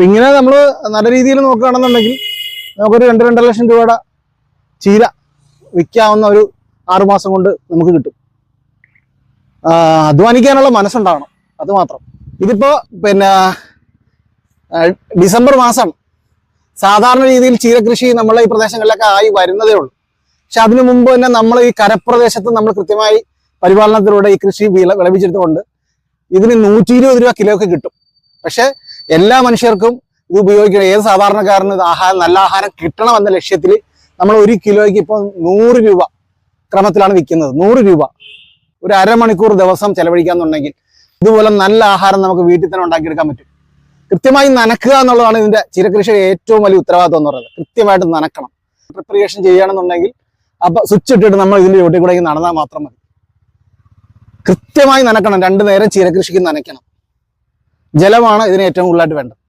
ഇങ്ങനെ നമ്മൾ നല്ല രീതിയിൽ നോക്കുകയാണെന്നുണ്ടെങ്കിൽ നമുക്കൊരു 2-2.5 ലക്ഷം രൂപയുടെ ചീര വിൽക്കാവുന്ന ഒരു 6 മാസം കൊണ്ട് നമുക്ക് കിട്ടും. അധ്വാനിക്കാനുള്ള മനസ്സുണ്ടാവണം, അത് മാത്രം. ഇതിപ്പോ പിന്നെ ഡിസംബർ മാസം സാധാരണ രീതിയിൽ ചീരകൃഷി നമ്മളെ ഈ പ്രദേശങ്ങളിലൊക്കെ ആയി വരുന്നതേ ഉള്ളൂ. പക്ഷെ അതിനു മുമ്പ് തന്നെ നമ്മൾ ഈ കരപ്രദേശത്ത് നമ്മൾ കൃത്യമായി പരിപാലനത്തിലൂടെ ഈ കൃഷി വിളവിച്ചെടുത്തുകൊണ്ട് ഇതിന് 120 രൂപ കിലോയ്ക്ക് കിട്ടും. പക്ഷെ എല്ലാ മനുഷ്യർക്കും ഇത് ഉപയോഗിക്കണം. ഏത് സാധാരണക്കാരന് ഇത് നല്ല ആഹാരം കിട്ടണമെന്ന ലക്ഷ്യത്തിൽ നമ്മൾ 1 കിലോയ്ക്ക് ഇപ്പോൾ 100 രൂപ ക്രമത്തിലാണ് വിൽക്കുന്നത്. 100 രൂപ ഒരു അരമണിക്കൂർ ദിവസം ചെലവഴിക്കാന്നുണ്ടെങ്കിൽ ഇതുപോലെ നല്ല ആഹാരം നമുക്ക് വീട്ടിൽ തന്നെ ഉണ്ടാക്കിയെടുക്കാൻ പറ്റും. കൃത്യമായി നനക്കുക എന്നുള്ളതാണ് ഇതിന്റെ ചീരകൃഷിയുടെ ഏറ്റവും വലിയ ഉത്തരവാദിത്വം എന്ന് പറയുന്നത്. കൃത്യമായിട്ട് നനക്കണം. പ്രിപ്പറേഷൻ ചെയ്യുകയാണെന്നുണ്ടെങ്കിൽ അപ്പൊ സ്വിച്ച് ഇട്ടിട്ട് നമ്മൾ ഇതിന്റെ ചുവട്ടിൽ കൂടെ നടന്നാൽ മാത്രം മതി. കൃത്യമായി നനക്കണം. 2 നേരം ചീരകൃഷിക്ക് നനയ്ക്കണം. ജലമാണ് ഇതിന് ഏറ്റവും കൂടുതലായിട്ട് വേണ്ടത്.